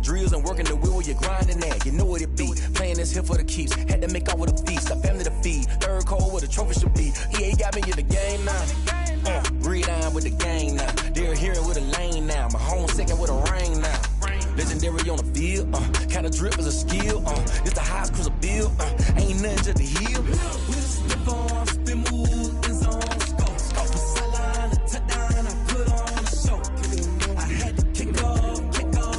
that drills and working the wheel where you're grinding at. You know what it be. Playing this here for the keeps. Had to make out with a feast. A family to feed. Third cold where the trophy should be. EA got me in the game now. Breed on with the gang now. They're hearing with a lane now. My home second with a ring now. Legendary on the field. Kind of drip is a skill. It's the highest cruiser bill. Ain't nothing just to heal. We'll slip on, spin move, in zone, scope. Sideline, a touchdown, I put on a show. I had to kick off and go.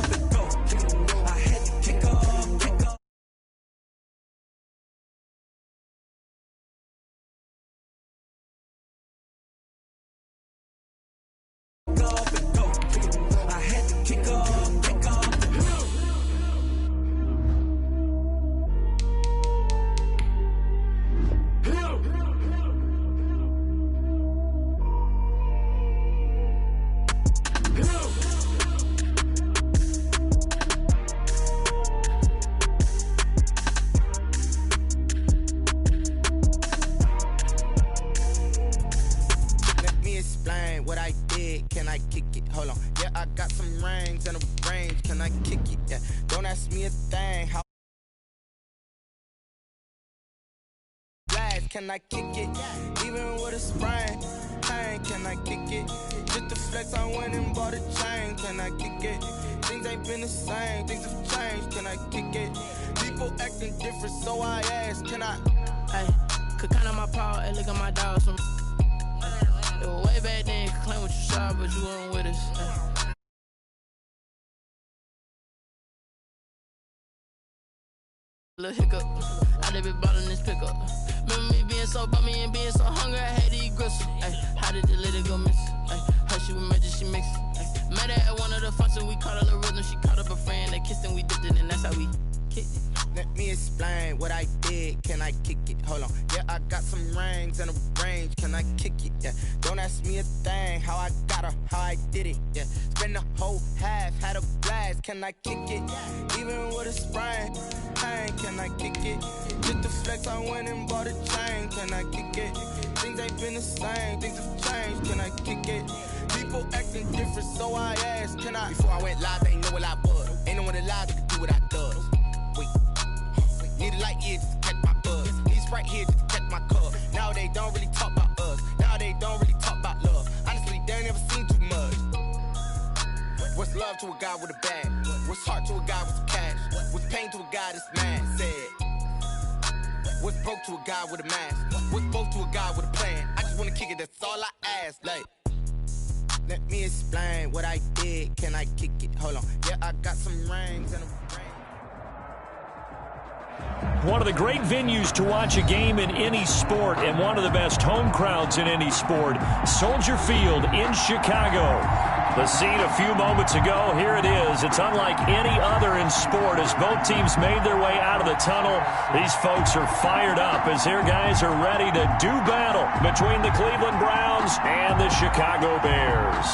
I had to kick off, kick off. I had to kick off, kick off. What I did, can I kick it? Hold on, yeah, I got some rings and a range, can I kick it? Yeah, don't ask me a thing, how can I kick it? Even with a sprain, can I kick it? Just the flex, I went and bought a chain, can I kick it? Things ain't been the same, things have changed, can I kick it? People acting different, so I ask, can I? Hey, could count on my power, and look at my dogs. Way back then, you could claim what you saw, but you weren't with us. Little hiccup, I did be ballin' this pickup. Remember me being so bummy and being so hungry, I had to eat gristle. Ay, how did the lady go miss? Ay, how she was magic, she mixed. Met her at one of the functions, we caught a little rhythm. She caught up a friend, they kissed and we dipped it, and that's how we kicked it. Let me explain what I did, can I kick it? Hold on, yeah, I got some rings and a range, can I kick it? Yeah, don't ask me a thing, how I got her, how I did it. Yeah, spend the whole half, had a blast, can I kick it? Even with a sprain, can I kick it? Just the flex, I went and bought a chain, can I kick it? Things ain't been the same, things have changed, can I kick it? People acting different, so I asked, can I? Before I went live, they know what I was. Ain't no one alive that could do what I does. Wait, need a light year just to catch my buzz. Need Sprite here just to catch my cup. Now they don't really talk about us. Now they don't really talk about love. Honestly, they ain't never seen too much. What's love to a guy with a bag? What's heart to a guy with some cash? What's pain to a guy that's mad? Said. What's broke to a guy with a mask? What's both to a guy with a plan? I just wanna kick it, that's all I ask. Like, let me explain what I did, can I kick it? Hold on, yeah, I got some rings and a ring. One of the great venues to watch a game in any sport and one of the best home crowds in any sport, Soldier Field in Chicago. The scene a few moments ago, here it is. It's unlike any other in sport as both teams made their way out of the tunnel. These folks are fired up as their guys are ready to do battle between the Cleveland Browns and the Chicago Bears.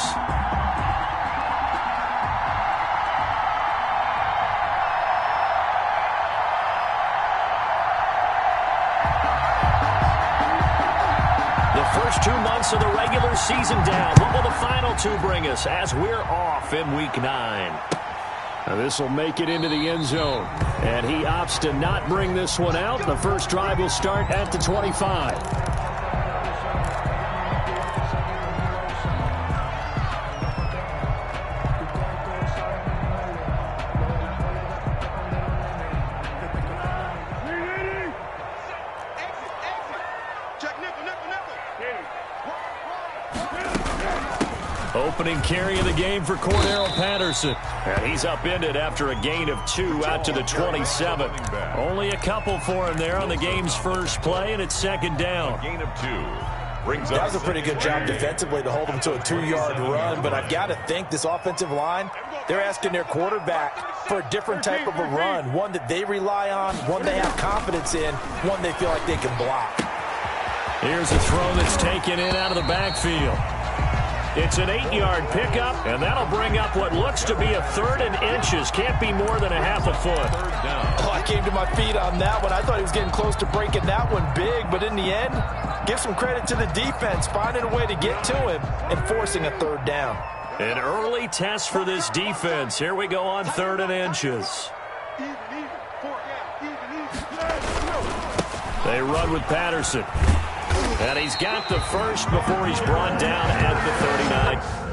First 2 months of the regular season down. What will the final two bring us as we're off in Week 9? This will make it into the end zone. And he opts to not bring this one out. The first drive will start at the 25. Opening carry of the game for Cordero Patterson. And he's upended after a gain of 2 out to the 27. Only a couple for him there on the game's first play, and it's second down. Gain of 2. That was a pretty good job defensively to hold him to a 2-yard run, but I've got to think this offensive line, they're asking their quarterback for a different type of a run, one that they rely on, one they have confidence in, one they feel like they can block. Here's a throw that's taken in out of the backfield. It's an 8-yard pickup, and that'll bring up what looks to be a 3rd and inches. Can't be more than a half a foot. Oh, I came to my feet on that one. I thought he was getting close to breaking that one big, but in the end, give some credit to the defense, finding a way to get to him and forcing a 3rd down. An early test for this defense. Here we go on 3rd and inches. They run with Patterson. And he's got the first before he's brought down at the 39.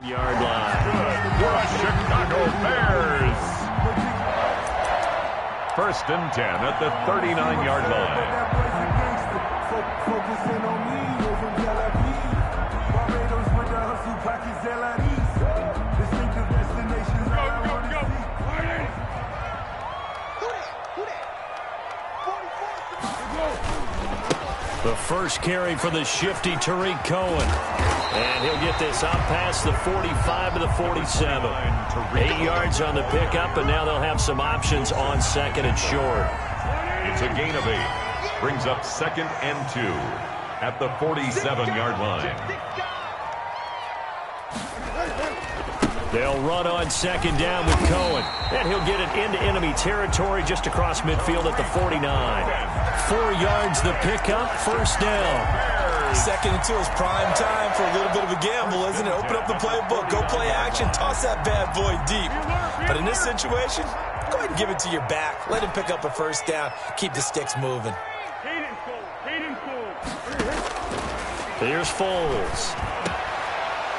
Yard line. The Chicago Bears. 1st and 10 at the 39-yard line. The first carry for the shifty Tariq Cohen. And he'll get this up past the 45 to the 47. 8 yards on the pickup, and now they'll have some options on 2nd and short. It's a gain of 8. Brings up 2nd and 2 at the 47-yard line. They'll run on 2nd down with Cohen. And he'll get it into enemy territory just across midfield at the 49. 4 yards the pickup, 1st down. 2nd and 2 is prime time for a little bit of a gamble, isn't it? Open up the playbook, go play action, toss that bad boy deep. But in this situation, go ahead and give it to your back. Let him pick up a 1st down. Keep the sticks moving. Here's Foles.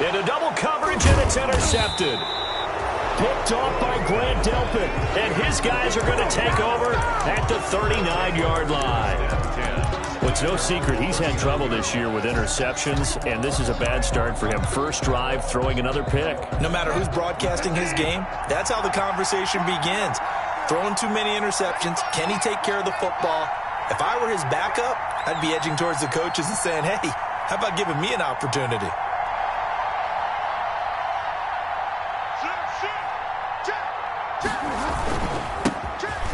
Into double coverage, and it's intercepted. Picked off by Grant Delpit. And his guys are going to take over at the 39-yard line. Well, it's no secret he's had trouble this year with interceptions, and this is a bad start for him. First drive, throwing another pick. No matter who's broadcasting his game, that's how the conversation begins. Throwing too many interceptions, can he take care of the football? If I were his backup, I'd be edging towards the coaches and saying, hey, how about giving me an opportunity?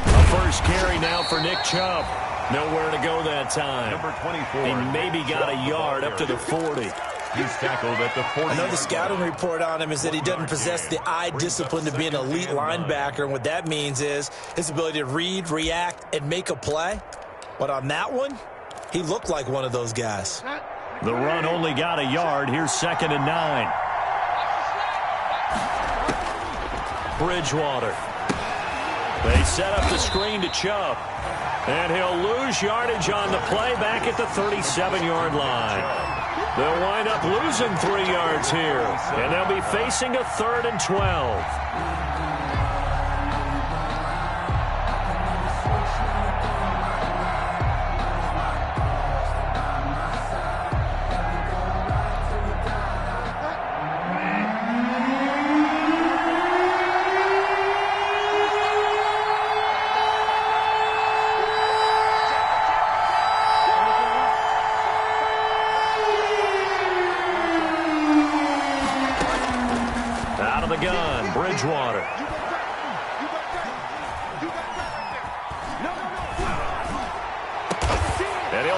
A first carry now for Nick Chubb. Nowhere to go that time. Number 24. He maybe got a yard up to the 40. He's tackled at the 40. I know the scouting report on him is that he doesn't possess the eye discipline to be an elite linebacker, and what that means is his ability to read, react, and make a play. But on that one, he looked like one of those guys. The run only got a yard. Here's 2nd and 9. Bridgewater. They set up the screen to Chubb. And he'll lose yardage on the play back at the 37-yard line. They'll wind up losing 3 yards here. And they'll be facing a 3rd and 12.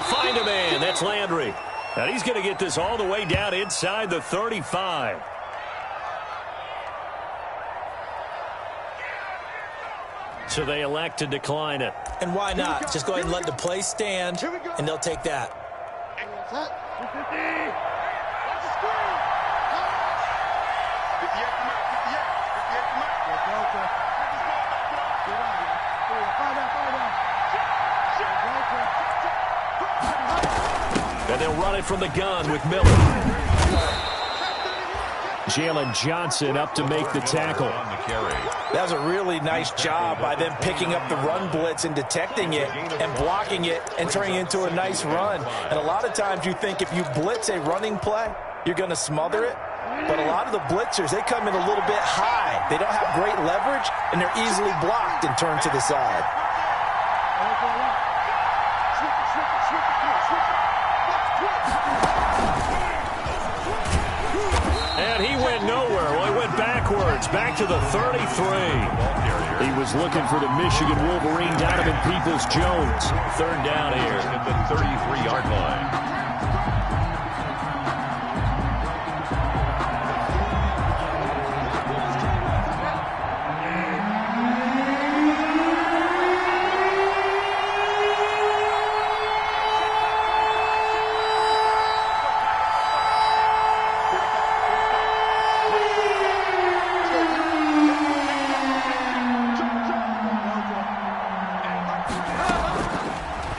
find a man. That's Landry. And he's going to get this all the way down inside the 35. So they elect to decline it. And why not? Just go ahead and let the play stand, and they'll take that. And they'll run it from the gun with Miller. Jalen Johnson up to make the tackle. That was a really nice job by them picking up the run blitz and detecting it and blocking it and turning it into a nice run. And a lot of times you think if you blitz a running play, you're going to smother it. But a lot of the blitzers, they come in a little bit high. They don't have great leverage, and they're easily blocked and turned to the side. And he went nowhere. Well, he went backwards, back to the 33. He was looking for the Michigan Wolverine, Donovan Peoples-Jones. Third down here. At the 33-yard line.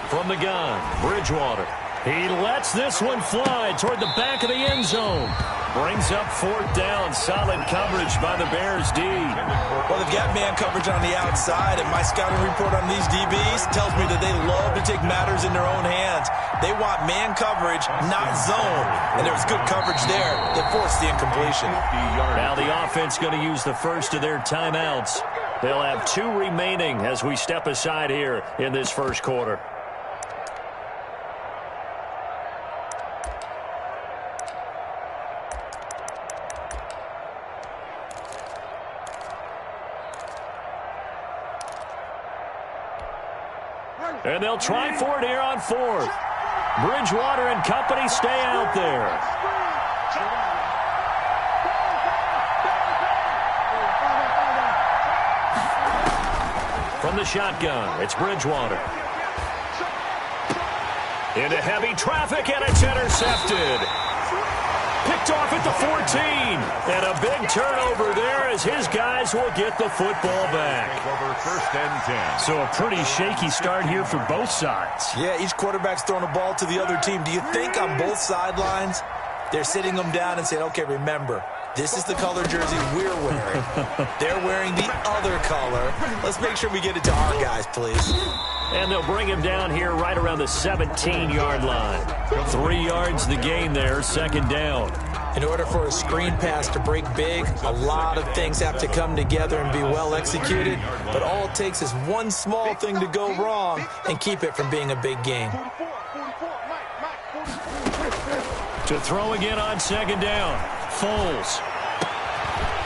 From the gun, Bridgewater. He lets this one fly toward the back of the end zone. Brings up fourth down. Solid coverage by the Bears D. Well, they've got man coverage on the outside, and my scouting report on these DBs tells me that they love to take matters in their own hands. They want man coverage, not zone. And there was good coverage there that forced the incompletion. Now the offense going to use the first of their timeouts. They'll have 2 remaining as we step aside here in this first quarter. And they'll try for it here on fourth. Bridgewater and company stay out there. From the shotgun, it's Bridgewater. Into heavy traffic, and it's intercepted. Picked off at the 14. And a big turnover there as his guys will get the football back. Over first and 10. So a pretty shaky start here for both sides. Yeah, each quarterback's throwing a ball to the other team. Do you think on both sidelines they're sitting them down and saying, okay, remember, this is the color jersey we're wearing. They're wearing the other color. Let's make sure we get it to our guys, please. And they'll bring him down here right around the 17-yard line. 3 yards the gain there, second down. In order for a screen pass to break big, a lot of things have to come together and be well executed. But all it takes is one small thing to go wrong and keep it from being a big game. To throw again on second down. Foles.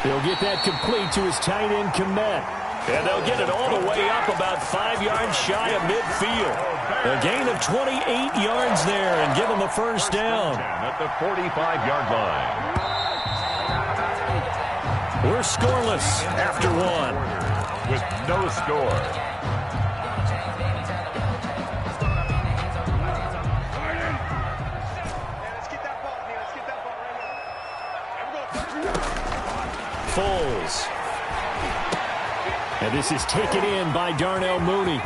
He'll get that complete to his tight end, Kmet. And they'll get it all the way up about 5 yards shy of midfield. A gain of 28 yards there and give them a first down. At the 45-yard line. We're scoreless after one. With no score. Foles. And this is taken in by Darnell Mooney.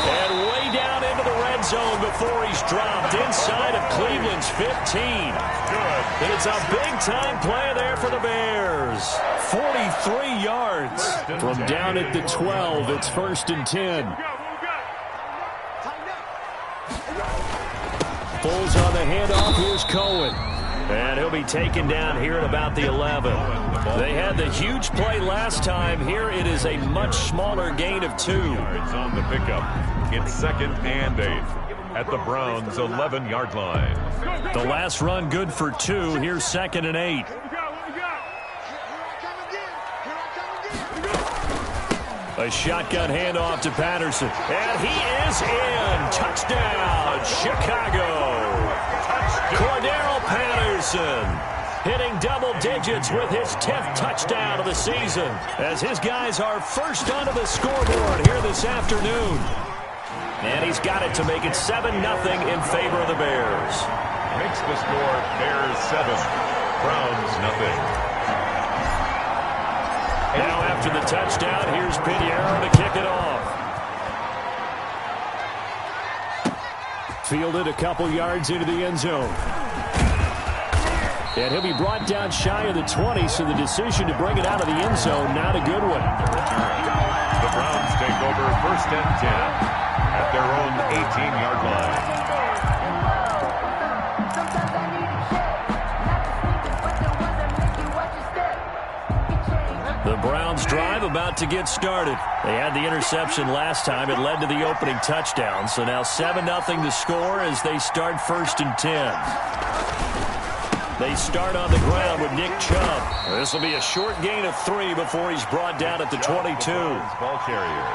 And way down into the red zone before he's dropped inside of Cleveland's 15. Good. And it's a big-time play there for the Bears. 43 yards from down at the 12. It's first and 10. Foles on the handoff. Here's Cohen. And he'll be taken down here at about the 11. They had the huge play last time. Here it is a much smaller gain of 2. Yards on the pickup. It's second and 8 at the Browns' 11-yard line. The last run good for 2. Here's second and 8. A shotgun handoff to Patterson. And he is in. Touchdown, Chicago. Cordero Patterson hitting double digits with his 10th touchdown of the season as his guys are first onto the scoreboard here this afternoon. And he's got it to make it 7-0 in favor of the Bears. Makes the score Bears 7, Browns nothing. Now after the touchdown, here's Pinheiro to kick it off. Fielded a couple yards into the end zone. And he'll be brought down shy of the 20, so the decision to bring it out of the end zone, not a good one. The Browns take over 1st and 10 at their own 18-yard line. The Browns drive about to get started. They had the interception last time. It led to the opening touchdown. So now 7-0 to score as they start 1st and 10. They start on the ground with Nick Chubb. This will be a short gain of 3 before he's brought down at the 22. Ball carrier.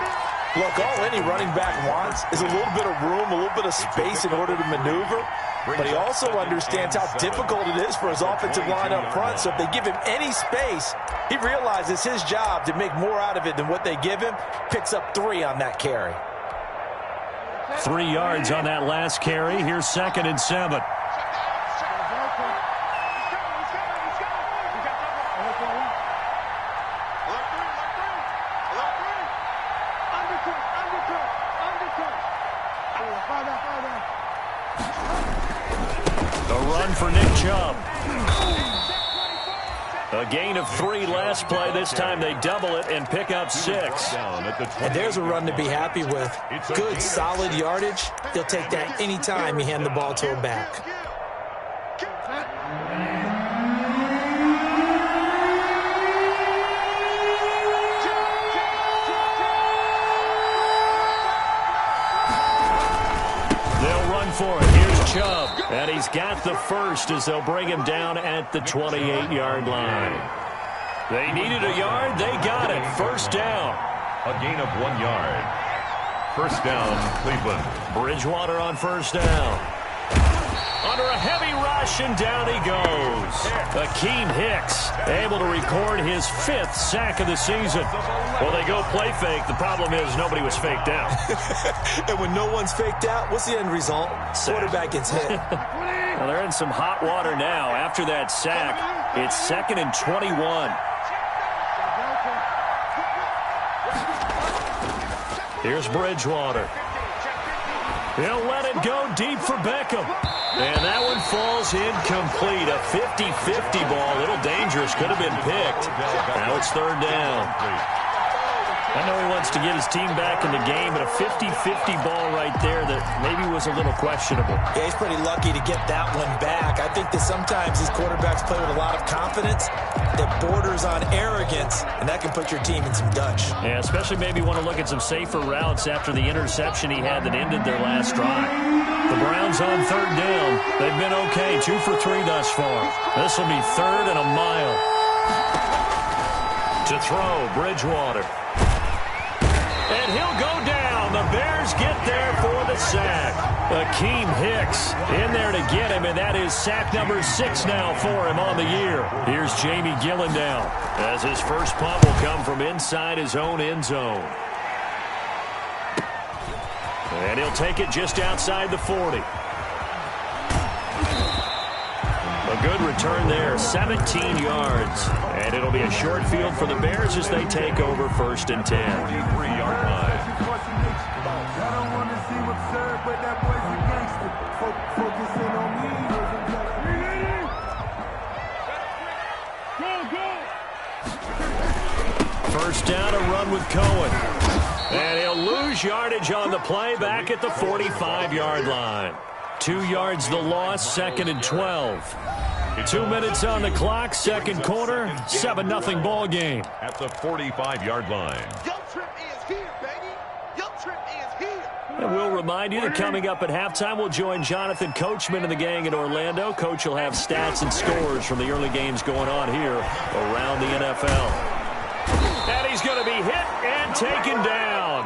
Look, all any running back wants is a little bit of room, a little bit of space in order to maneuver. But he also understands how difficult it is for his offensive line up front. So if they give him any space, he realizes his job to make more out of it than what they give him. Picks up 3 on that carry. 3 yards on that last carry. Here's 2nd and 7. For Nick Chubb. A gain of 3 last play. This time they double it and pick up 6. And there's a run to be happy with. Good, solid yardage. They'll take that any time you hand the ball to a back. They'll run for it. Here's Chubb. And he's got the first as they'll bring him down at the 28-yard line. They needed a yard. They got it. 1st down. A gain of 1 yard. 1st down, Cleveland. Bridgewater on 1st down. Under a heavy rush, and down he goes. Akeem Hicks able to record his 5th sack of the season. Well, they go play fake. The problem is nobody was faked out. And when no one's faked out, what's the end result? Quarterback gets hit. Well, they're in some hot water now. After that sack, it's 2nd and 21. Here's Bridgewater. He'll let it go deep for Beckham. And that one falls incomplete. A 50-50 ball. A little dangerous. Could have been picked. Now it's 3rd down. I know he wants to get his team back in the game, but a 50-50 ball right there that maybe was a little questionable. Yeah, he's pretty lucky to get that one back. I think that sometimes these quarterbacks play with a lot of confidence that borders on arrogance, and that can put your team in some dutch. Yeah, especially maybe want to look at some safer routes after the interception he had that ended their last drive. The Browns on 3rd down. They've been okay, 2 for 3 thus far. This will be 3rd and a mile. To throw, Bridgewater. And he'll go down. The Bears get there for the sack. Akeem Hicks in there to get him, and that is sack number 6 now for him on the year. Here's Jamie Gillendown as his first punt will come from inside his own end zone. And he'll take it just outside the 40. A good return there, 17 yards. And it'll be a short field for the Bears as they take over 1st and 10. 3-yard line. First down, a run with Cohen. And he'll lose yardage on the play back at the 45-yard line. 2 yards the loss, 2nd and 12. 2 minutes on the clock, 2nd quarter, 7-0 ball game. At the 45-yard line. And we'll remind you that coming up at halftime, we'll join Jonathan Coachman and the gang in Orlando. Coach will have stats and scores from the early games going on here around the NFL. And he's going to be hit and taken down.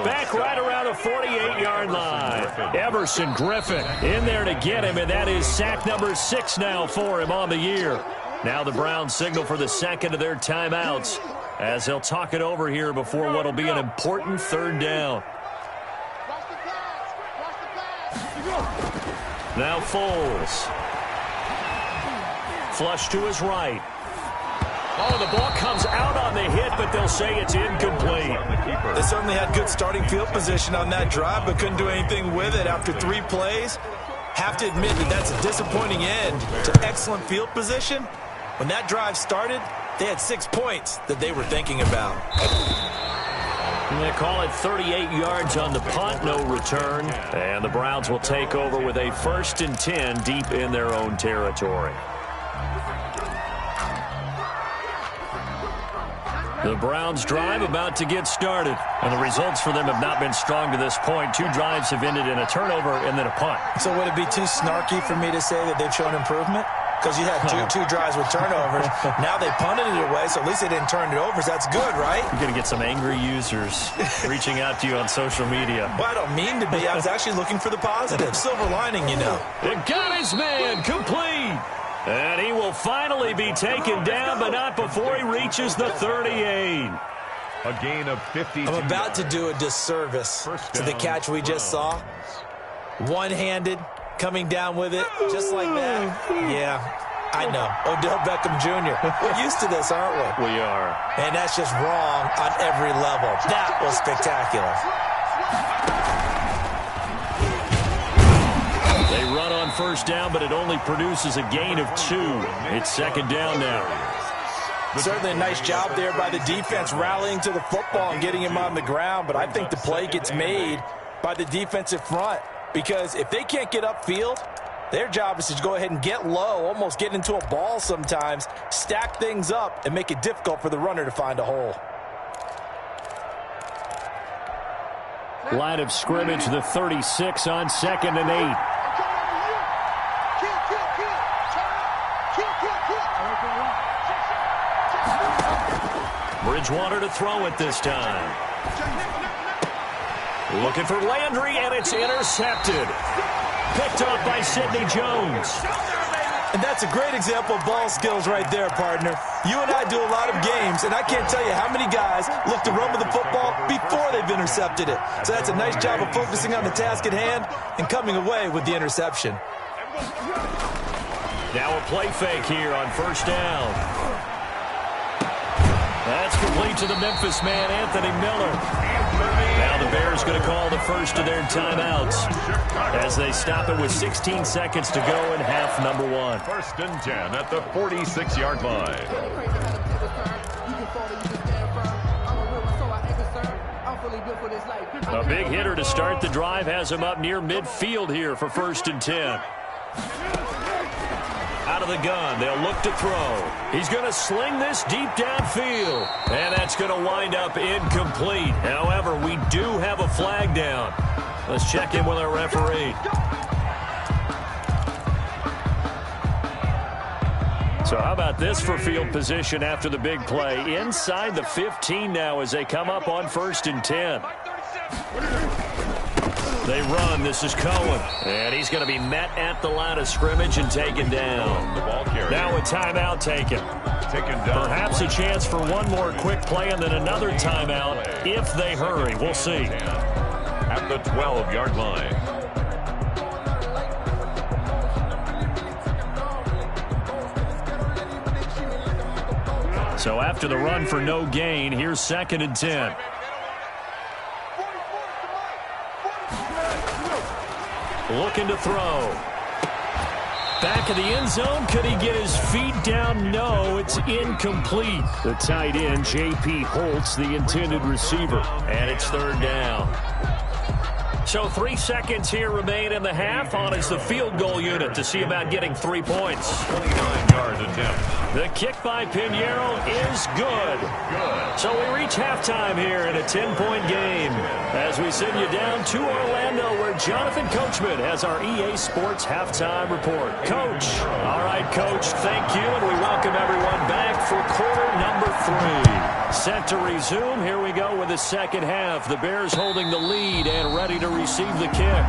Back right around the 48-yard line. Everson Griffin in there to get him, and that is sack number 6 now for him on the year. Now the Browns signal for the second of their timeouts as they'll talk it over here before what will be an important third down. Now Foles. Flush to his right. Oh, the ball comes out on the hit, but they'll say it's incomplete. They certainly had good starting field position on that drive, but couldn't do anything with it after 3 plays. Have to admit that that's a disappointing end to excellent field position. When that drive started, they had 6 points that they were thinking about. And they call it 38 yards on the punt, no return. And the Browns will take over with a 1st and 10 deep in their own territory. The Browns drive about to get started. And the results for them have not been strong to this point. 2 drives have ended in a turnover and then a punt. So would it be too snarky for me to say that they've shown improvement? Because you had two drives with turnovers. Now they punted it away, so at least they didn't turn it over. So that's good, right? You're going to get some angry users reaching out to you on social media. Well, I don't mean to be. I was actually looking for the positive. Silver lining, you know. It got his man complete. And he will finally be taken down, but not before he reaches the 38. A gain of 52. I'm about to do a disservice to the catch we just saw. One-handed, coming down with it, just like that. Yeah, I know. Odell Beckham Jr. We're used to this, aren't we? We are. And that's just wrong on every level. That was spectacular. They run on 1st down, but it only produces a gain of 2. It's 2nd down now. Certainly a nice job there by the defense rallying to the football and getting him on the ground, but I think the play gets made by the defensive front because if they can't get upfield, their job is to go ahead and get low, almost get into a ball sometimes, stack things up, and make it difficult for the runner to find a hole. Line of scrimmage, the 36 on 2nd and 8. Bridgewater to throw it this time. Looking for Landry, and it's intercepted. Picked off by Sidney Jones. And that's a great example of ball skills right there, partner. You and I do a lot of games, and I can't tell you how many guys look to run with the football before they've intercepted it. So that's a nice job of focusing on the task at hand and coming away with the interception. Now a play fake here on 1st down. That's complete to the Memphis man, Anthony Miller. Now the Bears going to call the first of their timeouts as they stop it with 16 seconds to go in half number 1. 1st and 10 at the 46-yard line. A big hitter to start the drive has him up near midfield here for 1st and 10. Out of the gun, they'll look to throw. He's going to sling this deep downfield. And that's going to wind up incomplete. However, we do have a flag down. Let's check in with our referee. So how about this for field position after the big play? Inside the 15 now as they come up on 1st and 10. They run. This is Cohen. And he's going to be met at the line of scrimmage and taken down. The ball carrier. Now a timeout taken. Perhaps a chance for one more quick play and then another timeout if they hurry. We'll see. At the 12-yard line. So after the run for no gain, here's 2nd and 10. Looking to throw. Back of the end zone. Could he get his feet down? No, it's incomplete. The tight end, J.P. Holtz, the intended receiver. And it's 3rd down. So 3 seconds here remain in the half. On is the field goal unit to see about getting 3 points. 29-yard attempt. The kick by Pinheiro is good. So we reach halftime here in a 10-point game as we send you down to Orlando where Jonathan Coachman has our EA Sports halftime report. Coach. All right, Coach, thank you, and we welcome everyone back for quarter number 3. Set to resume. Here we go with the second half. The Bears holding the lead and ready to receive the kick.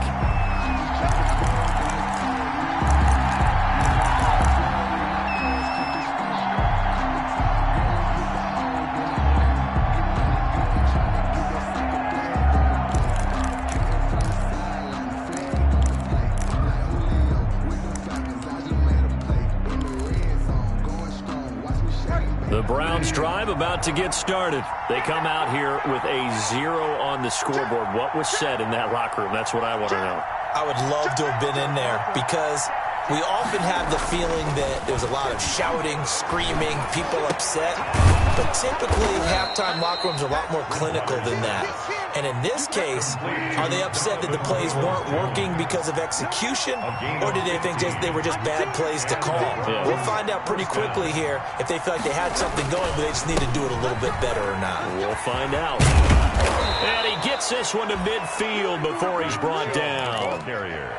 The Browns drive about to get started. They come out here with a 0 on the scoreboard. What was said in that locker room? That's what I want to know. I would love to have been in there because we often have the feeling that there's a lot of shouting, screaming, people upset. But typically, halftime locker rooms are a lot more clinical than that. And in this case, are they upset that the plays weren't working because of execution? Or did they think they were just bad plays to call? Yeah. We'll find out pretty quickly here if they feel like they had something going, but they just need to do it a little bit better or not. We'll find out. And he gets this one to midfield before he's brought down.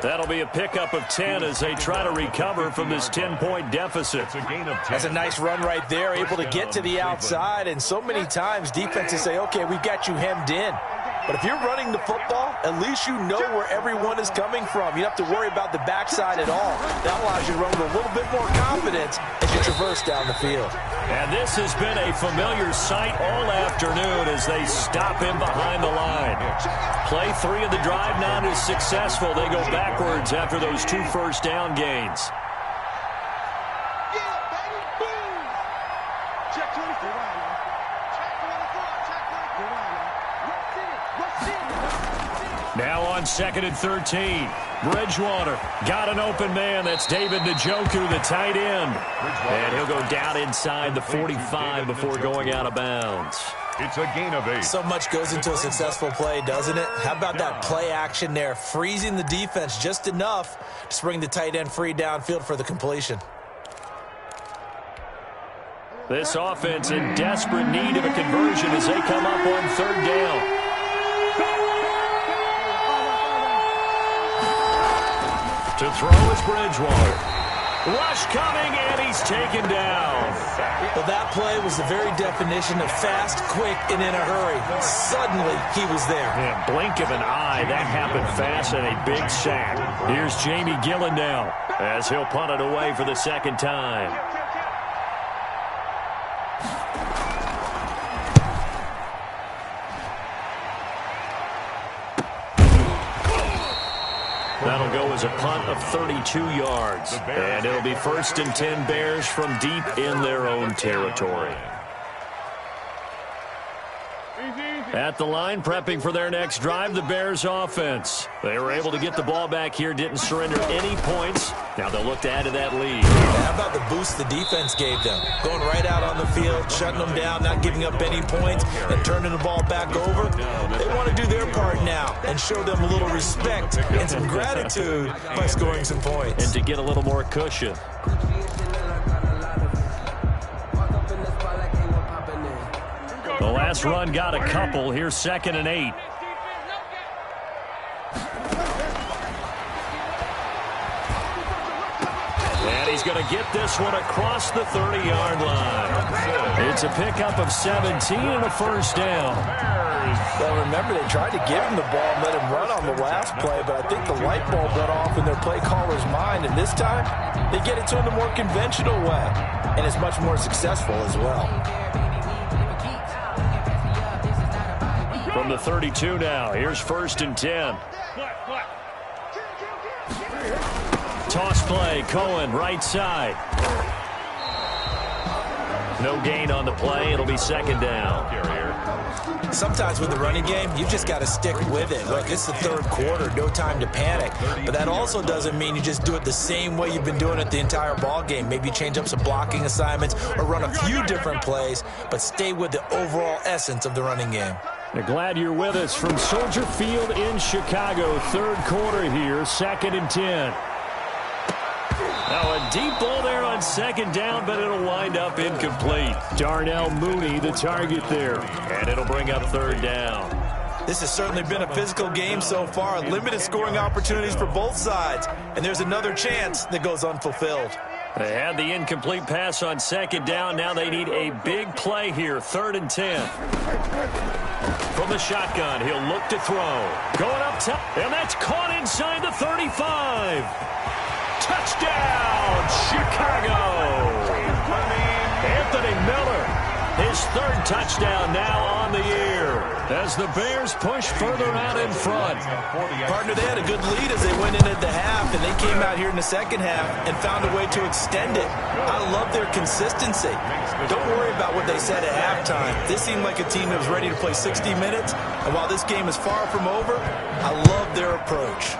That'll be a pickup of 10 as they try to recover from this 10-point deficit. That's a nice run right there, able to get to the outside. And so many times defenses say, okay, we've got you hemmed in. But if you're running the football, at least you know where everyone is coming from. You don't have to worry about the backside at all. That allows you to run with a little bit more confidence as you traverse down the field. And this has been a familiar sight all afternoon as they stop him behind the line. Play 3 of the drive not as successful. They go backwards after those 2 first down gains. Now on 2nd and 13. Bridgewater got an open man. That's David Njoku, the tight end. And he'll go down inside the 45 before going out of bounds. It's a gain of 8. So much goes into a successful play, doesn't it? How about that play action there, freezing the defense just enough to bring the tight end free downfield for the completion. This offense in desperate need of a conversion as they come up on 3rd down. To throw is Bridgewater. Rush coming, and he's taken down. Well, that play was the very definition of fast, quick, and in a hurry. Suddenly, he was there. Yeah, blink of an eye. That happened fast and a big sack. Here's Jamie Gillen now as he'll punt it away for the 2nd time. That'll go as a punt of 32 yards. And it'll be 1st and 10 Bears from deep in their own territory. At the line, prepping for their next drive, the Bears offense. They were able to get the ball back here, didn't surrender any points. Now they'll look to add to that lead. How about the boost the defense gave them? Going right out on the field, shutting them down, not giving up any points, and turning the ball back over. They want to do their part now and show them a little respect and some gratitude by scoring some points. And to get a little more cushion. The last run got a couple. Here's 2nd and 8. And he's going to get this one across the 30-yard line. It's a pickup of 17 and a 1st down. Well, remember, they tried to give him the ball and let him run on the last play, but I think the light bulb went off in their play caller's mind, and this time they get it to him the more conventional way, and it's much more successful as well. From the 32 now, here's 1st and 10. Toss play, Cohen, right side. No gain on the play. It'll be 2nd down. Sometimes with the running game, you just got to stick with it. Look, it's the 3rd quarter, no time to panic. But that also doesn't mean you just do it the same way you've been doing it the entire ball game. Maybe change up some blocking assignments or run a few different plays, but stay with the overall essence of the running game. Glad you're with us from Soldier Field in Chicago. 3rd quarter here, 2nd and 10. Now a deep ball there on 2nd down, but it'll wind up incomplete. Darnell Mooney, the target there. And it'll bring up 3rd down. This has certainly been a physical game so far. Limited scoring opportunities for both sides. And there's another chance that goes unfulfilled. They had the incomplete pass on second down. Now they need a big play here. 3rd and 10. From the shotgun, he'll look to throw. Going up top, and that's caught inside the 35. Touchdown, Chicago. Anthony Miller, his 3rd touchdown now on the year as the Bears push further out in front. Partner, they had a good lead as they went in at the half, and they came out here in the second half and found a way to extend it. I love their consistency. Don't worry about what they said at halftime. This seemed like a team that was ready to play 60 minutes, and while this game is far from over, I love their approach.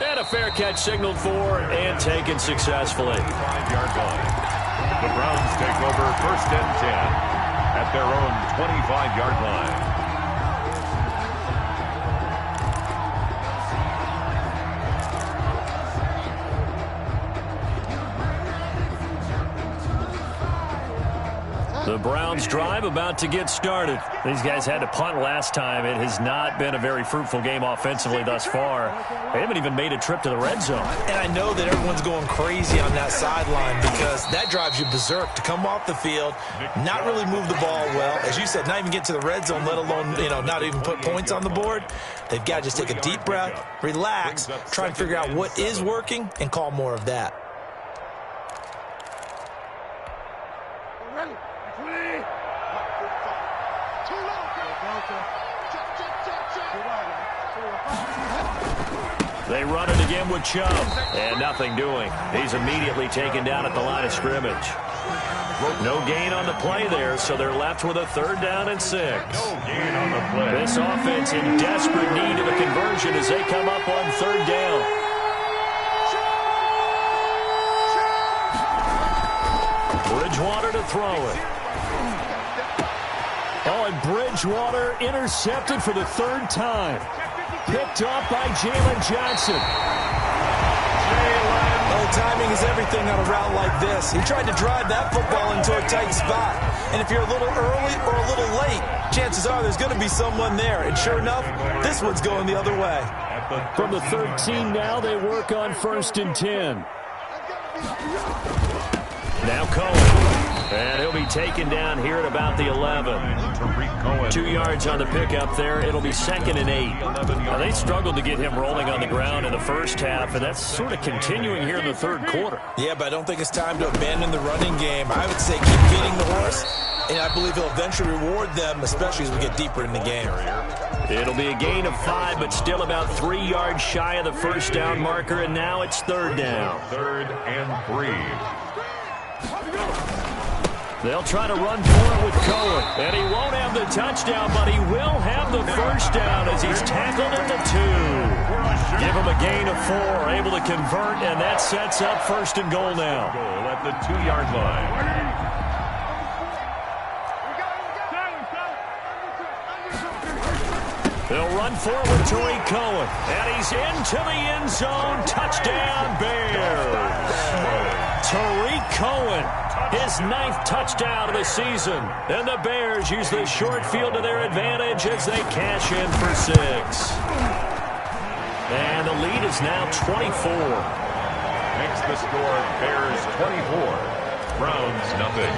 And a fair catch signaled for and taken successfully. 5-yard line. The Browns take over 1st and 10 at their own 25-yard line. The Browns drive about to get started. These guys had to punt last time. It has not been a very fruitful game offensively thus far. They haven't even made a trip to the red zone. And I know that everyone's going crazy on that sideline because that drives you berserk to come off the field, not really move the ball well. As you said, not even get to the red zone, let alone, not even put points on the board. They've got to just take a deep breath, relax, try and figure out what is working, and call more of that. They run it again with Chubb, and nothing doing. He's immediately taken down at the line of scrimmage. No gain on the play there, so they're left with a 3rd down and 6. No gain on the play. This offense in desperate need of a conversion as they come up on 3rd down. Bridgewater to throw it. Oh, and Bridgewater intercepted for the 3rd time. Picked off by Jalen Johnson. Oh, timing is everything on a route like this. He tried to drive that football into a tight spot. And if you're a little early or a little late, chances are there's going to be someone there. And sure enough, this one's going the other way. From the 13 now, they work on 1st and 10. Now Cohen. And he'll be taken down here at about the 11. 2 yards on the pickup there. It'll be 2nd and 8. Now, they struggled to get him rolling on the ground in the first half, and that's sort of continuing here in the 3rd quarter. Yeah, but I don't think it's time to abandon the running game. I would say keep feeding the horse, and I believe he'll eventually reward them, especially as we get deeper in the game. It'll be a gain of 5, but still about 3 yards shy of the 1st down marker, and now it's 3rd down. 3rd and 3. They'll try to run for it with Cohen. And he won't have the touchdown, but he will have the 1st down as he's tackled at the 2. Give him a gain of 4, able to convert, and that sets up 1st and goal now. Goal at the 2-yard line. They'll run for it with Tariq Cohen. And he's into the end zone. Touchdown, Bears. Tariq Cohen, his 9th touchdown of the season. And the Bears use the short field to their advantage as they cash in for 6. And the lead is now 24. Makes the score Bears 24. Browns nothing.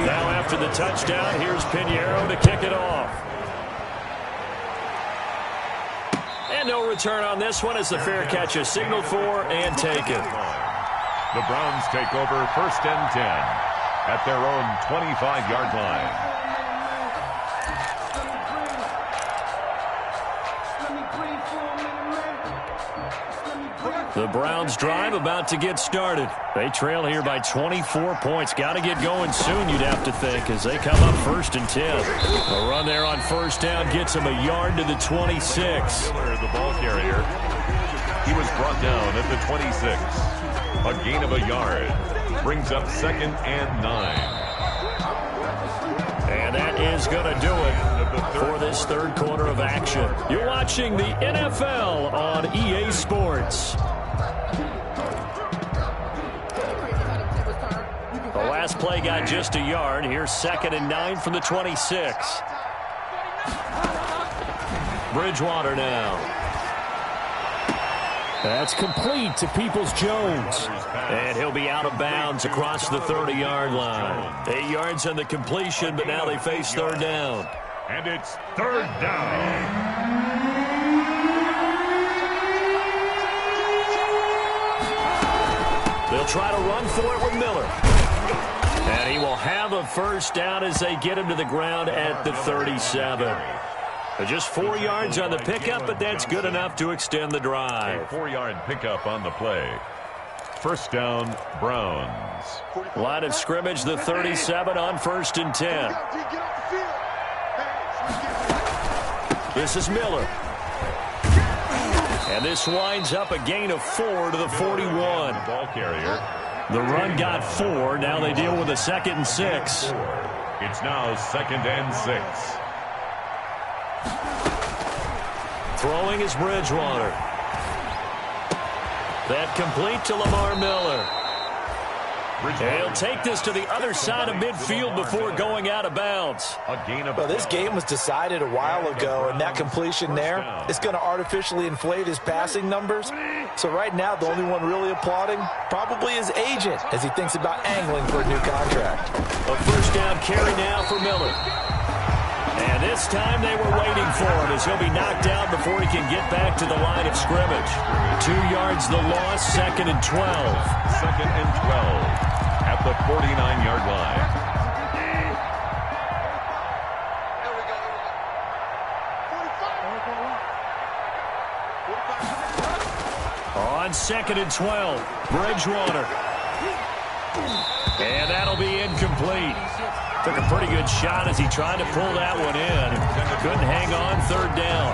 Now after the touchdown, here's Pinheiro to kick it off. And no return on this one as the fair catch is signaled for and taken. The Browns take over 1st and 10 at their own 25-yard line. The Browns drive about to get started. They trail here by 24 points. Got to get going soon, you'd have to think, as they come up 1st and 10. A run there on 1st down gets them a yard to the 26. The ball carrier. He was brought down at the 26. A gain of a yard. Brings up 2nd and 9. And that is going to do it for this 3rd quarter of action. You're watching the NFL on EA Sports. The last play got just a yard. Here's 2nd and 9 from the 26. Bridgewater now. That's complete to Peoples-Jones. And he'll be out of bounds across the 30-yard line. 8 yards on the completion, but now they face third down. And it's third down. They'll try to run for it with Miller. And he will have a first down as they get him to the ground at the 37. Just 4 yards on the pickup, but that's good enough to extend the drive. A 4-yard pickup on the play. First down, Browns. Line of scrimmage, the 37 on 1st and 10. This is Miller. And this winds up a gain of 4 to the 41. Ball carrier. The run got 4. Now they deal with a 2nd and 6. It's now 2nd and 6. Throwing is Bridgewater. That complete to Lamar Miller. He'll take this to the other side of midfield before going out of bounds. Well, this game was decided a while ago, and that completion there is going to artificially inflate his passing numbers. So right now, the only one really applauding probably his agent as he thinks about angling for a new contract. A first down carry now for Miller. And this time they were waiting for him as he'll be knocked down before he can get back to the line of scrimmage. 2 yards the loss, 2nd and 12. 2nd and 12 at the 49-yard line. On 2nd and 12, Bridgewater. And that'll be incomplete. Took a pretty good shot as he tried to pull that one in. Couldn't hang on, 3rd down.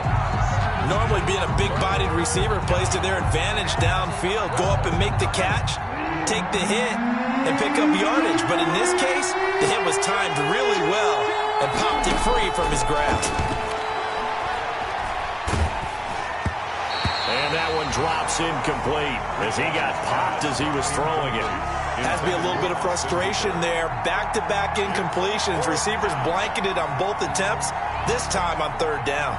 Normally being a big-bodied receiver plays to their advantage downfield. Go up and make the catch, take the hit, and pick up yardage. But in this case, the hit was timed really well and popped him free from his grasp. And that one drops incomplete as he got popped as he was throwing it. Has to be a little bit of frustration there. Back-to-back incompletions. Receivers blanketed on both attempts, this time on 3rd down.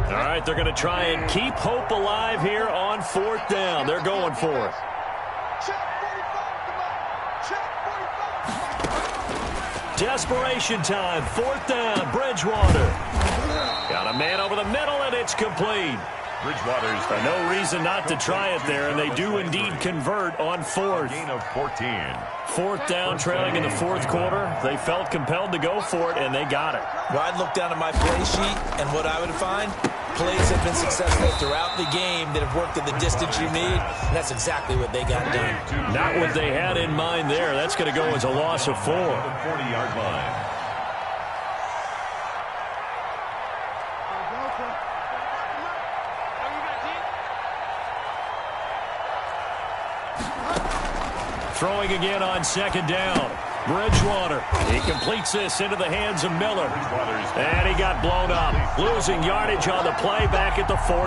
All right, they're going to try and keep hope alive here on 4th down. They're going for it. Desperation time, 4th down, Bridgewater. Got a man over the middle, and it's complete. Bridgewater's no reason not to try it there, and they do indeed convert on 4th. gain of 14. 4th down, trailing in the 4th quarter. They felt compelled to go for it, and they got it. Well, I'd look down at my play sheet, and what I would find, plays have been successful throughout the game that have worked at the distance you need, and that's exactly what they got done. Not what they had in mind there. That's going to go as a loss of 4. 40-yard line. Throwing again on 2nd down. Bridgewater. He completes this into the hands of Miller. And he got blown up. Losing yardage on the play back at the 44.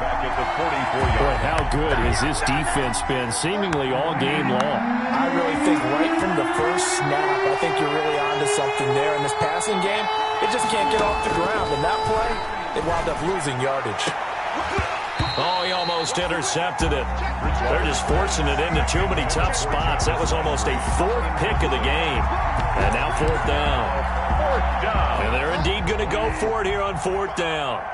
Back at the 44-yard. Boy, how good has this defense been seemingly all game long? I really think right from the first snap, I think you're really onto something there. In this passing game, it just can't get off the ground. In that play, it wound up losing yardage. Oh, he almost intercepted it. They're just forcing it into too many tough spots. That was almost a 4th pick of the game. And now 4th down. And they're indeed going to go for it here on 4th down.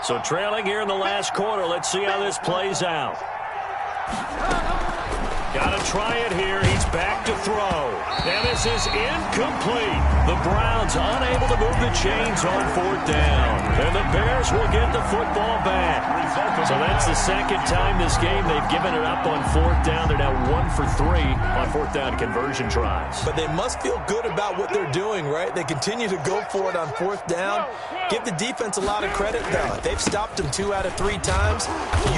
So trailing here in the last quarter. Let's see how this plays out. Got to try it here. He's back to throw. And this is incomplete. The Browns unable to move the chains on 4th down. And the Bears will get the football back. So that's the 2nd time this game they've given it up on 4th down. They're now 1 for 3 on 4th down conversion tries. But they must feel good about what they're doing, right? They continue to go for it on 4th down. Give the defense a lot of credit, though. They've stopped them 2 out of 3 times.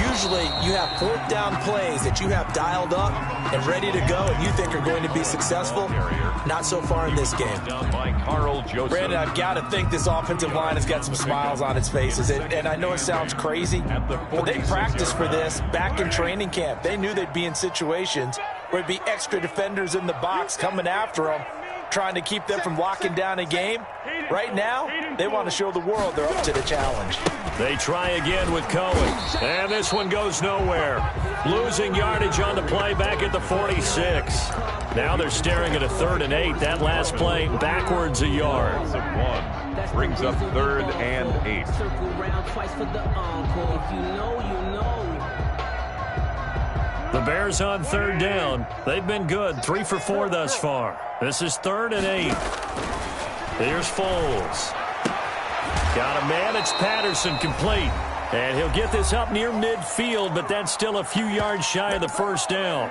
Usually you have 4th down plays that you have dialed up. and ready to go and you think are going to be successful, not so far in this game. Brandon, I've got to think this offensive line has got some smiles on its faces. And I know it sounds crazy, but they practiced for this back in training camp. They knew they'd be in situations where there'd be extra defenders in the box coming after them, trying to keep them from locking down a game. Right now, they want to show the world they're up to the challenge. They try again with Cohen, and this one goes nowhere. Losing yardage on the play back at the 46. Now they're staring at a 3rd and 8. That last play backwards a yard. Brings up 3rd and 8. The Bears on 3rd down. They've been good, 3 for 4 thus far. This is 3rd and 8. Here's Foles. Got a man, it's Patterson, complete. And he'll get this up near midfield, but that's still a few yards shy of the first down.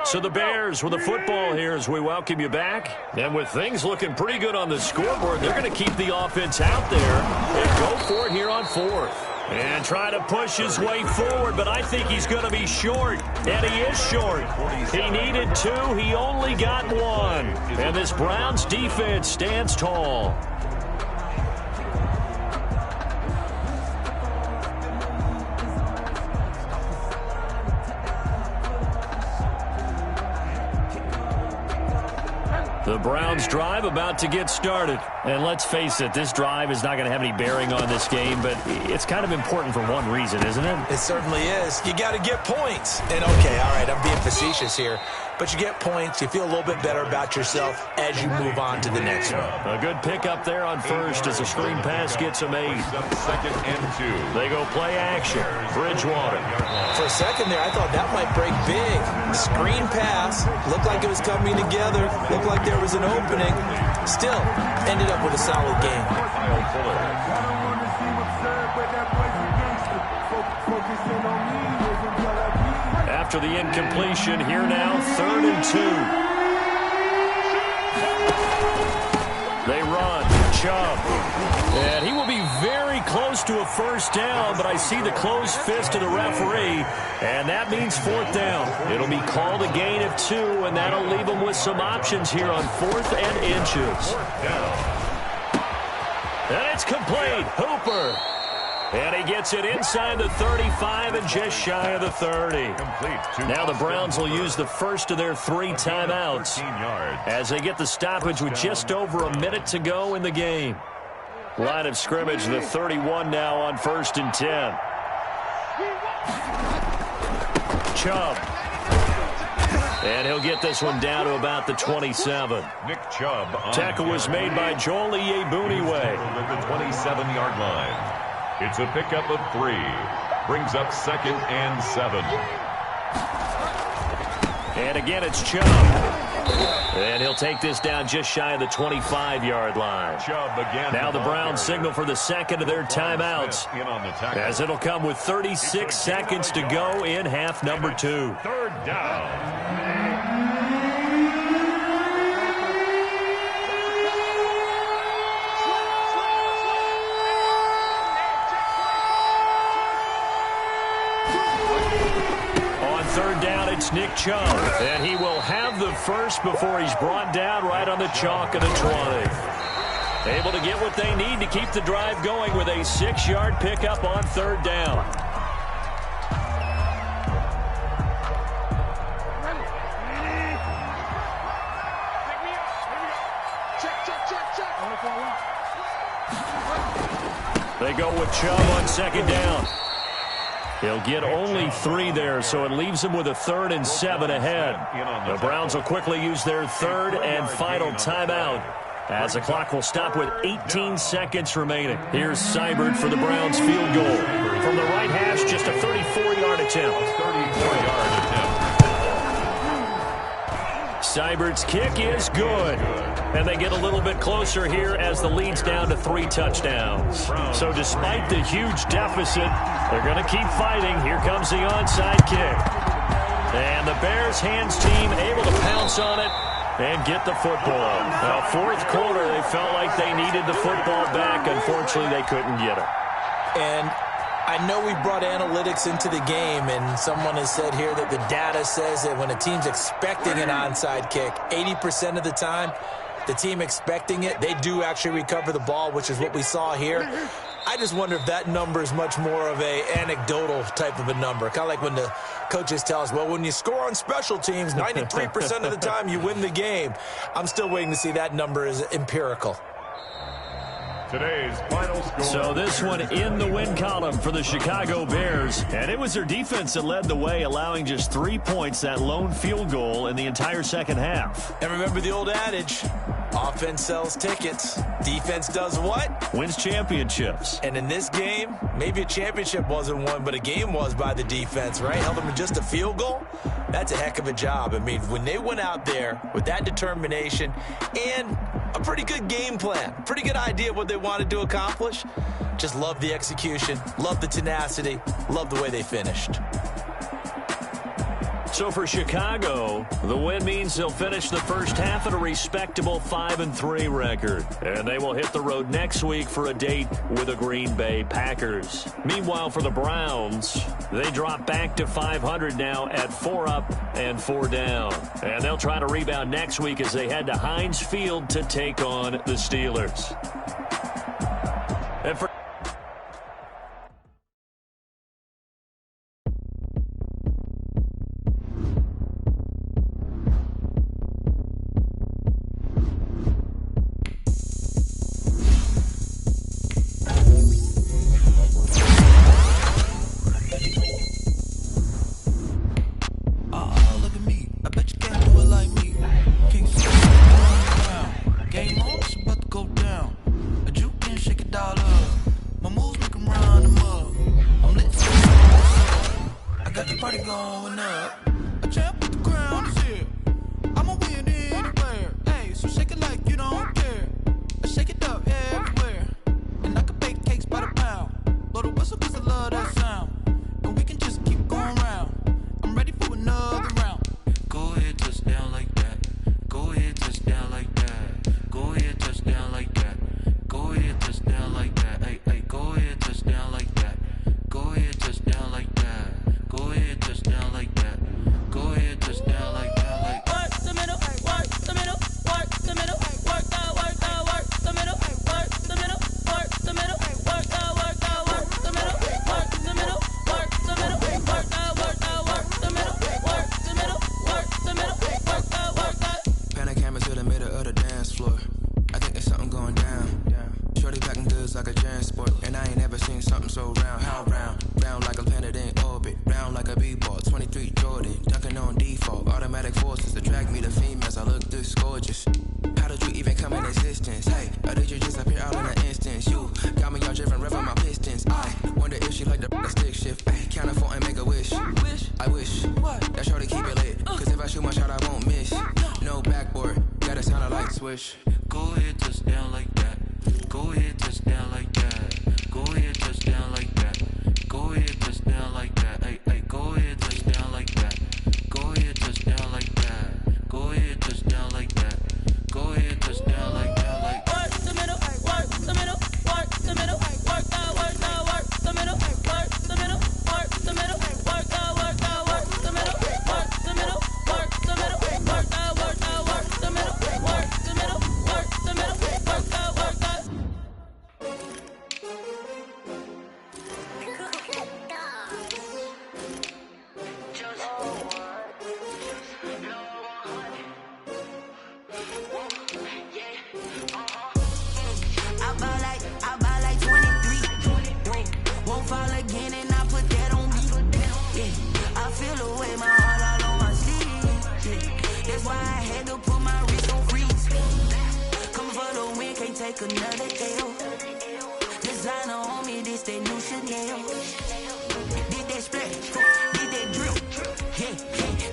So the Bears with the football here as we welcome you back. And with things looking pretty good on the scoreboard, they're going to keep the offense out there and go for it here on 4th. And try to push his way forward, but I think he's going to be short. And he is short. He needed 2. He only got 1. And this Browns defense stands tall. The Browns drive about to get started. And let's face it, this drive is not going to have any bearing on this game, but it's kind of important for one reason, isn't it? It certainly is. You got to get points. And okay, all right, I'm being facetious here, but you get points, you feel a little bit better about yourself as you move on to the next one. A good pickup there on 1st as a screen pass gets them 8. 2nd and 2. They go play action. Bridgewater. For a second there, I thought that might break big. Screen pass. Looked like it was coming together. Looked like there was an opening. Still, ended up with a solid game. After the incompletion, here now, 3rd and 2. They run. Chubb. And he will be very close to a first down, but I see the closed fist of the referee, and that means 4th down. It'll be called a gain of 2, and that'll leave them with some options here on 4th and inches. And it's complete. Hooper. And he gets it inside the 35 and just shy of the 30. Now the Browns will use the first of their 3 timeouts as they get the stoppage with just over a minute to go in the game. Line of scrimmage, the 31 now on 1st and 10. Chubb. And he'll get this one down to about the 27. Nick Chubb. Tackle was made by Joel Iyiegbuniwe. At the 27-yard line. It's a pickup of 3. Brings up 2nd and 7. And again, it's Chubb. And he'll take this down just shy of the 25-yard line. Chubb again. Now the Browns signal for the second of their timeouts, as it'll come with 36 seconds to go in half number 2. 3rd down. It's Nick Chubb, and he will have the first before he's brought down right on the chalk of the 20. Able to get what they need to keep the drive going with a 6-yard pickup on 3rd down. They go with Chubb on 2nd down. He'll get only 3 there, so it leaves him with a 3rd and 7 ahead. The Browns will quickly use their 3rd and final timeout, as the clock will stop with 18 seconds remaining. Here's Seibert for the Browns field goal. From the right hash, just a 34-yard attempt. 34-yard attempt. Seibert's kick is good. And they get a little bit closer here as the lead's down to 3 touchdowns. So despite the huge deficit, they're going to keep fighting. Here comes the onside kick. And the Bears hands team able to pounce on it and get the football. Now, fourth quarter, they felt like they needed the football back. Unfortunately, they couldn't get it. And I know we brought analytics into the game, and someone has said here that the data says that when a team's expecting an onside kick, 80% of the time, the team expecting it, they do actually recover the ball, which is what we saw here. I just wonder if that number is much more of a anecdotal type of a number. Kind of like when the coaches tell us, well, when you score on special teams, 93% of the time you win the game. I'm still waiting to see that number is empirical. Today's final score. So this one in the win column for the Chicago Bears. And it was their defense that led the way, allowing just 3 points, that lone field goal in the entire second half. And remember the old adage, offense sells tickets. Defense does what? Wins championships. And in this game, maybe a championship wasn't won, but a game was by the defense, right? Held them to just a field goal. That's a heck of a job. I mean, when they went out there with that determination and a pretty good game plan, pretty good idea of what they wanted to accomplish, just love the execution, love the tenacity, love the way they finished. So for Chicago, the win means they'll finish the first half at a respectable 5-3 record. And they will hit the road next week for a date with the Green Bay Packers. Meanwhile, for the Browns, they drop back to 500 now at 4 up and 4 down. And they'll try to rebound next week as they head to Heinz Field to take on the Steelers. And for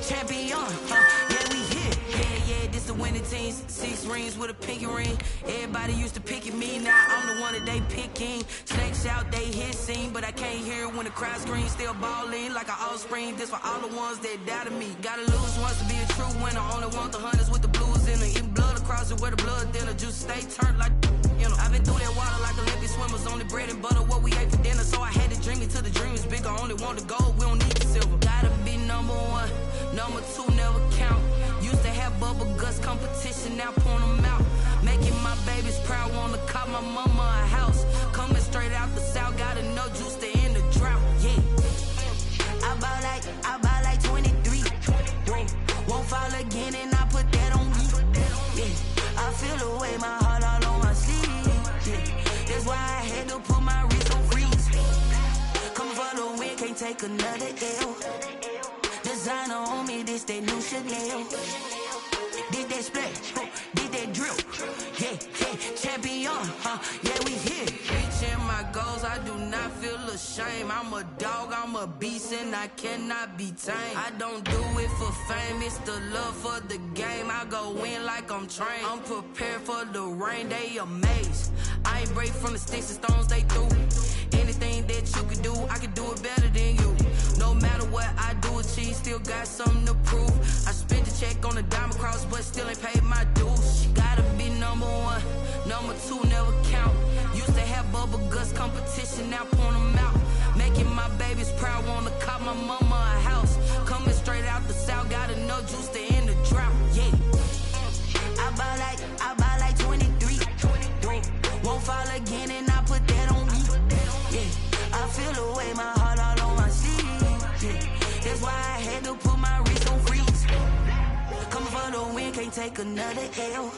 Champion, yeah, we here. Yeah, this the winning teams. 6 rings with a pinky ring. Everybody used to pick at me, now I'm the one that they picking. Snakes out, they hissing, but I can't hear when the crowd screams. Still balling like an offspring. This for all the ones that doubted me. Gotta lose once to be a true winner. Only want the hunters with the blues in it. Eating blood across it where the blood thinner. Juice stay turned like, you know. I've been through that water like Olympic swimmers. Only bread and butter what we ate for dinner. So I had to dream it till the dream is bigger. Only want the gold, we don't need the silver. Gotta be number one, number two never count. Used to have bubble guts competition, now point them out. Making my babies proud, wanna call my mama a house. Coming straight out the south, gotta know Juice to end the drought, yeah. I buy like 23. Won't fall again and I put that on me, yeah. I feel the way, my heart all on my sleeve, yeah. That's why I had to put my wrist on freeze. Coming for the win, can't take another L. Designer on me, this that new Chanel. Did that splash, did that drill, yeah, champion, yeah, we here. Reaching my goals, I do not feel ashamed. I'm a dog, I'm a beast, and I cannot be tamed. I don't do it for fame, it's the love for the game. I go in like I'm trained. I'm prepared for the rain, they amazed. I ain't break from the sticks and stones they threw. Anything that you could do, I could do it better than you. No matter what I do, achieve, still got something to prove. I spent the check on the diamond cross, but still ain't paid my dues. Gotta be number one, number two never count. Used to have bubble guts competition, now point them out. Making my babies proud, wanna call my mama a house. Coming straight out the south, gotta know Juice to end the drought, yeah. I buy like 23. Won't fall again and I put that on me, yeah. I feel the way, my heart all on my sleeve, yeah. That's why I had to put my wrist on freeze. Coming for the win, can't take another L.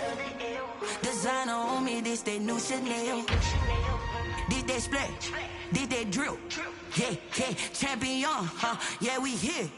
Designer on me, this that new Chanel. Did that splash, did that drill, yeah, champion, yeah, we here.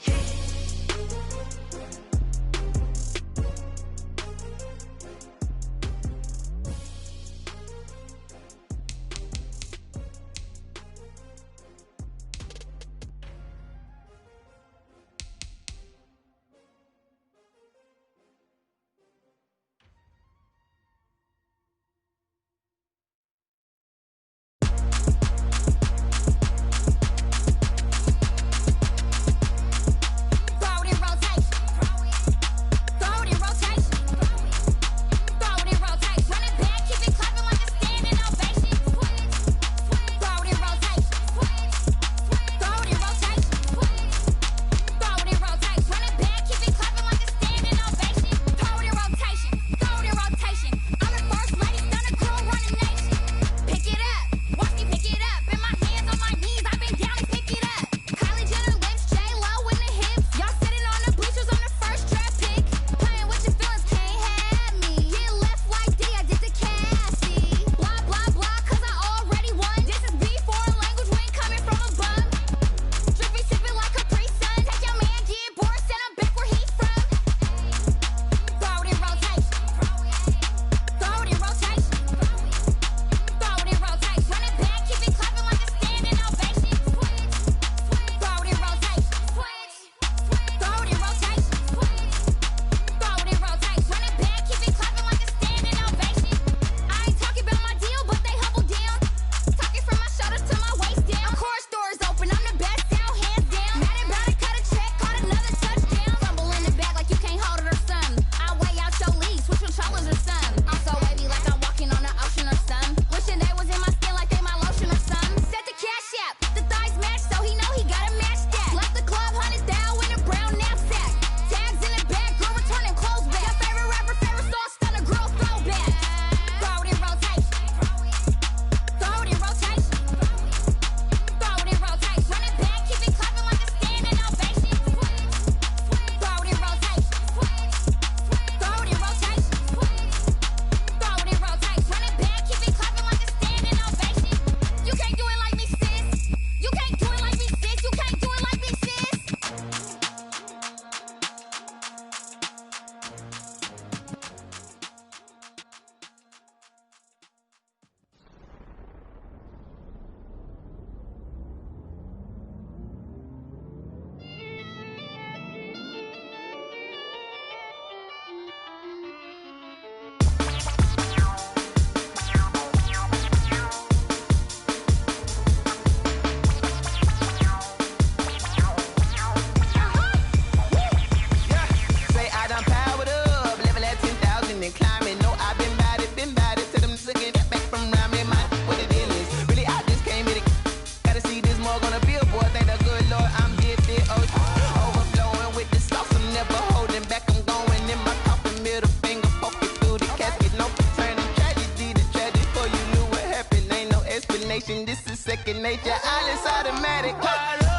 combination. This is second nature. All is automatic.